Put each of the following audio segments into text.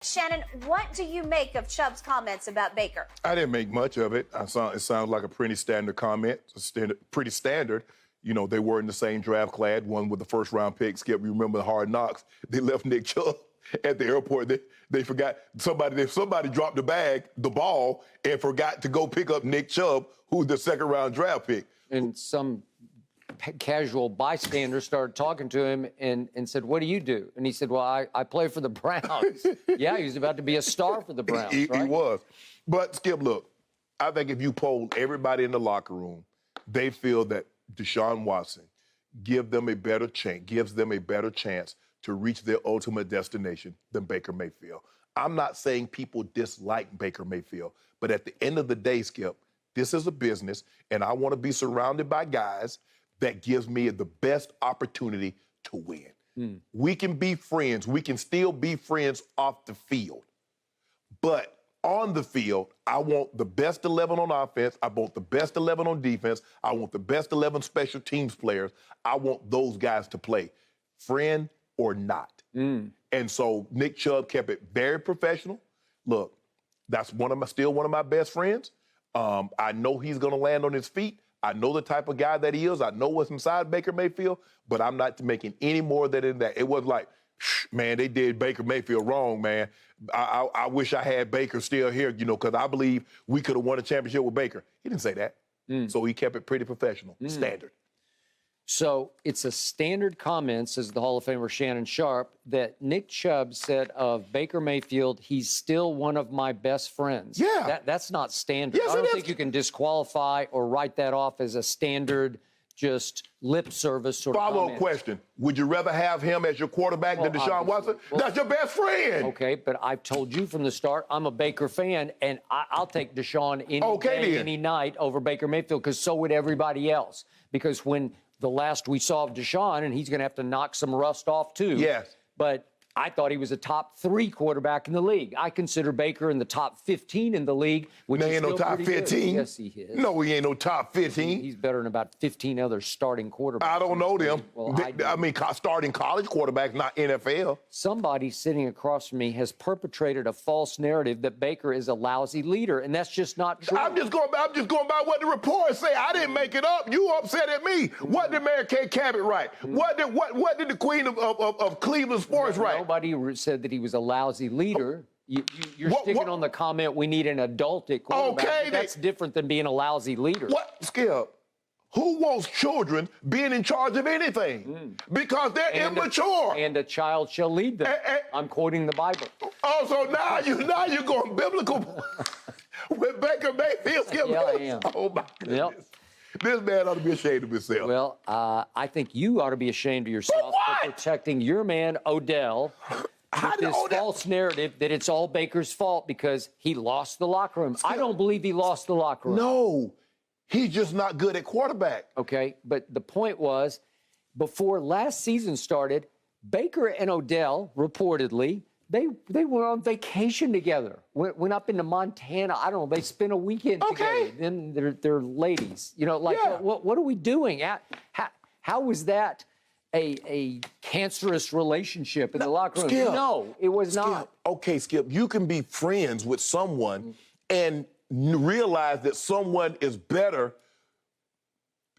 Shannon, what do you make of Chubb's comments about Baker? I didn't make much of it. It sounds like a pretty standard comment, pretty standard. You know, they were in the same draft class, one with the first-round pick. Skip, you remember the Hard Knocks? They left Nick Chubb at the airport. They forgot, somebody dropped the ball, and forgot to go pick up Nick Chubb, who's the second-round draft pick. And some casual bystander started talking to him and said, "What do you do?" And he said, "Well, I play for the Browns." Yeah, he was about to be a star for the Browns, He right? was. But, Skip, look, I think if you poll everybody in the locker room, they feel that Deshaun Watson gives them a better chance to reach their ultimate destination than Baker Mayfield. I'm not saying people dislike Baker Mayfield, but at the end of the day, Skip, this is a business, and I want to be surrounded by guys that gives me the best opportunity to win. We can be friends. We can still be friends off the field. But on the field, I want the best 11 on offense. I want the best 11 on defense. I want the best 11 special teams players. I want those guys to play, friend or not. And so Nick Chubb kept it very professional. Look, that's still one of my best friends. I know he's going to land on his feet. I know the type of guy that he is. I know what's inside Baker Mayfield, but I'm not making any more than that. It was like, man, they did Baker Mayfield wrong, man. I wish I had Baker still here, you know, because I believe we could have won a championship with Baker. He didn't say that. So he kept it pretty professional, standard. So it's a standard comment, says the Hall of Famer Shannon Sharpe, that Nick Chubb said of Baker Mayfield, he's still one of my best friends. Yeah. That's not standard. Yes, I don't it is. think you can disqualify or write that off as a standard, just lip service sort of Follow-up comment. question. Would you rather have him as your quarterback than Deshaun Watson? That's your best friend. Okay, but I've told you from the start, I'm a Baker fan, and I'll take Deshaun any day, any night over Baker Mayfield, because so would everybody else. Because when the last we saw of Deshaun, and he's going to have to knock some rust off too. Yes. But I thought he was a top 3 quarterback in the league. I consider Baker in the top 15 in the league, which is ain't no still top pretty good. 15. Yes, he is. No, he ain't no top 15. He's better than about 15 other starting quarterbacks. I don't know them. Well, I mean, starting college quarterbacks, not NFL. Somebody sitting across from me has perpetrated a false narrative that Baker is a lousy leader, and that's just not true. I'm just going by what the reports say. I didn't make it up. You upset at me. What did Mary Kay Cabot write? What did the queen of Cleveland sports write? Nobody said that he was a lousy leader. You're sticking on the comment, we need an adult at quarterback. Okay, that's different than being a lousy leader. What, Skip? Who wants children being in charge of anything? Because they're immature. And a child shall lead them. I'm quoting the Bible. Oh, so now you're going biblical with Baker Mayfield. Skip. Yeah, I am. Oh, my goodness. Yep. This man ought to be ashamed of himself. Well, I think you ought to be ashamed of yourself for protecting your man, Odell, with this false narrative that it's all Baker's fault because he lost the locker room. I don't believe he lost the locker room. No, he's just not good at quarterback. Okay, but the point was, before last season started, Baker and Odell, reportedly, they were on vacation together. Went up into Montana. I don't know. They spent a weekend together. Then they're ladies. You know, like, what are we doing? How was that a cancerous relationship in the locker room? Skip, no, it was not. Okay, Skip, you can be friends with someone and realize that someone is better,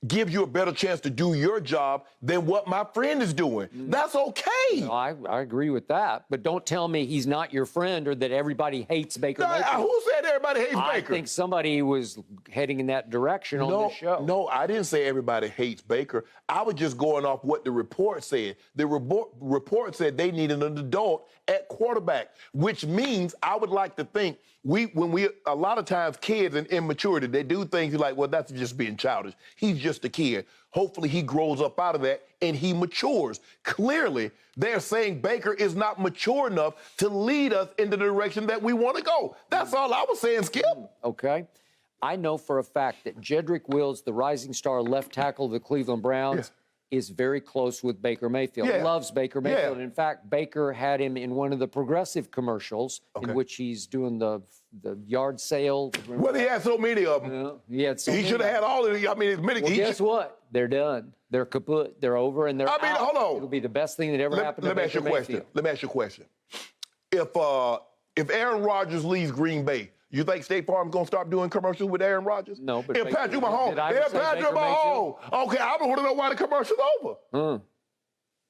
give you a better chance to do your job than what my friend is doing. That's okay. No, I agree with that. But don't tell me he's not your friend or that everybody hates Baker Mayfield. Who said everybody hates Baker? I think somebody was heading in that direction on the show. No, I didn't say everybody hates Baker. I was just going off what the report said. The report said they needed an adult at quarterback, which means I would like to think a lot of times kids in immaturity, they do things like, well, that's just being childish. He's just a kid. Hopefully he grows up out of that and he matures. Clearly, they're saying Baker is not mature enough to lead us in the direction that we want to go. That's all I was saying, Skip. Okay. I know for a fact that Jedrick Wills, the rising star left tackle of the Cleveland Browns, is very close with Baker Mayfield. Loves Baker Mayfield. In fact, Baker had him in one of the Progressive commercials in which he's doing the yard sale. Well, he had so many of them. He had so he should have had all of them. I mean, as many. Well, guess what? They're done. They're kaput. They're over, and they're out. Hold on. It'll be the best thing that ever happened to Baker Mayfield. Let me ask you a question. If If Aaron Rodgers leaves Green Bay, you think State Farm's gonna start doing commercials with Aaron Rodgers? No, but if Patrick Mahomes, if Patrick Mahomes, okay, I want to know why the commercial's over.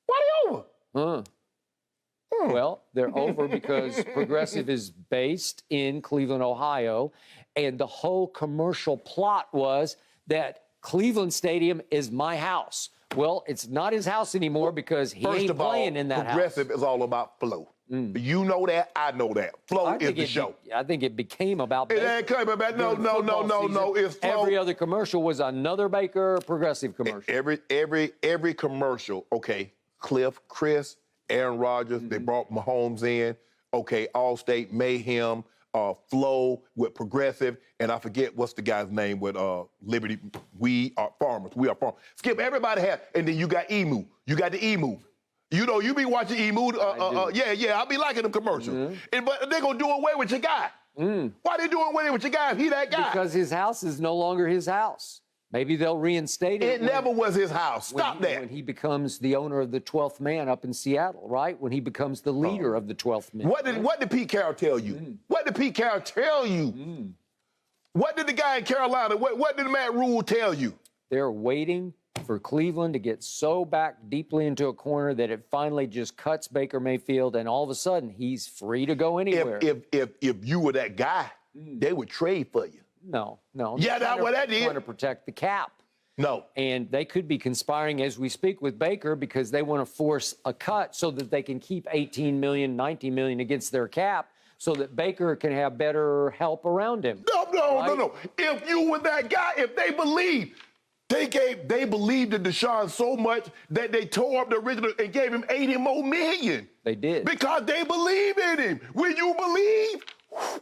Why they over? Well, they're over because Progressive is based in Cleveland, Ohio, and the whole commercial plot was that Cleveland Stadium is my house. Well, it's not his house anymore because he ain't playing in that house. Progressive is all about flow. You know that, I know that. Flow is the show. I think it became about It Baker. ain't coming about no. It's flow. Every other commercial was another Baker Progressive commercial. Every commercial, okay, Chris, Aaron Rodgers, they brought Mahomes in, okay, Allstate, Mayhem, Flow with Progressive, and I forget what's the guy's name with Liberty. We are farmers. Skip, everybody has, and then you got Emu. You got the Emu. You know, you be watching Emu. I be liking them commercials. But they gonna do away with your guy. Why they doing away with your guy if he that guy? Because his house is no longer his house. Maybe they'll reinstate it. It never was his house. Stop that. When he becomes the owner of the 12th man up in Seattle, right? When he becomes the leader of the 12th man. What did Pete Carroll tell you? What did Pete Carroll tell you? What did the guy in Carolina, what did Matt Rule tell you? They're waiting for Cleveland to get so back deeply into a corner that it finally just cuts Baker Mayfield, and all of a sudden he's free to go anywhere. If you were that guy, they would trade for you. No. Yeah, that's what that is. Trying to protect the cap. No. And they could be conspiring as we speak with Baker because they want to force a cut so that they can keep 18 million, 19 million against their cap so that Baker can have better help around him. No. If you were that guy, if they believed, they believed in Deshaun so much that they tore up the original and gave him 80 more million. They did. Because they believe in him. When you believe,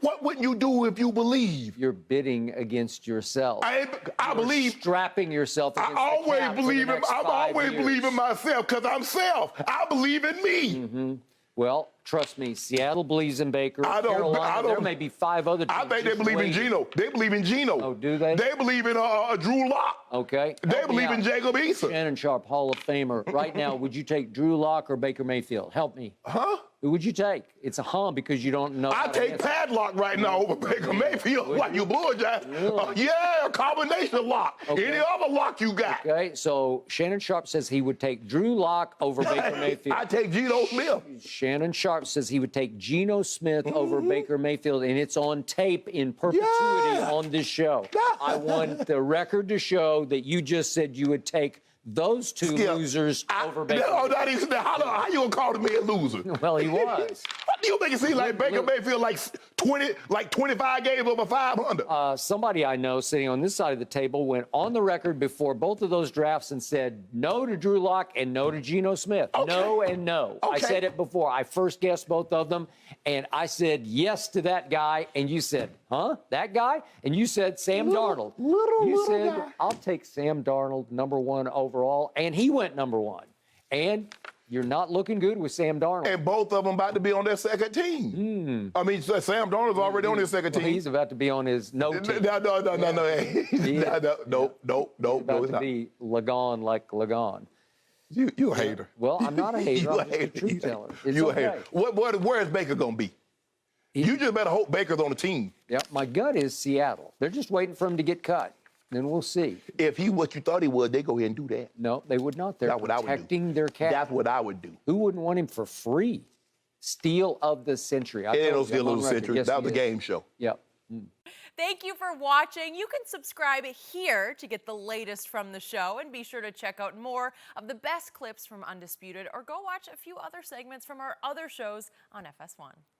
what wouldn't you do if you believe? You're bidding against yourself. I believe. Strapping yourself against I the cap always believe in. I always believe in myself because I'm self. I believe in me. Well, trust me, Seattle believes in Baker. I don't. There may be 5 other teams. I think they believe in Geno. They believe in Geno. Oh, do they? They believe in Drew Lock. Okay. They believe in Jacob Eason. Shannon Sharpe, Hall of Famer. Right now, would you take Drew Lock or Baker Mayfield? Help me. Huh? Who would you take? It's a because you don't know. I take Padlock right now over Baker Mayfield. Why you bullshit? Yeah, a combination of lock. Okay. Any other lock you got. Okay, so Shannon Sharpe says he would take Drew Lock over Baker Mayfield. I take Geno Smith. Shannon Sharpe says he would take Geno Smith over Baker Mayfield, and it's on tape in perpetuity on this show. I want the record to show that you just said you would take those two losers over Baker. How you gonna call me a loser? Well, he was. What do you make it seem like Baker Mayfield like 25 games over 500? Somebody I know sitting on this side of the table went on the record before both of those drafts and said no to Drew Lock and no to Geno Smith. Okay. No and no. Okay. I said it before. I first guessed both of them, and I said yes to that guy, and you said, huh? That guy? And you said Sam Darnold. You said, guy. I'll take Sam Darnold #1 overall, and he went #1. And you're not looking good with Sam Darnold. And both of them about to be on their second team. I mean, Sam Darnold's already on his second team. He's about to be on his team. No. No, About it's to not. be Lagon like Lagon. You a hater. Well, I'm not a hater. You a I'm just a hater. truth teller. It's You a okay. hater. Where is Baker gonna be? You just better hope Baker's on the team. Yeah, my gut is Seattle. They're just waiting for him to get cut. Then we'll see. If he what you thought he would, they go ahead and do that. No, they would not. They're That's what I would do. protecting their cap. That's what I would do. Who wouldn't want him for free? Steal of the century. It ain't no steal of the century. Yes, That was a he is. game show. Yep. Thank you for watching. You can subscribe here to get the latest from the show, and be sure to check out more of the best clips from Undisputed, or go watch a few other segments from our other shows on FS1.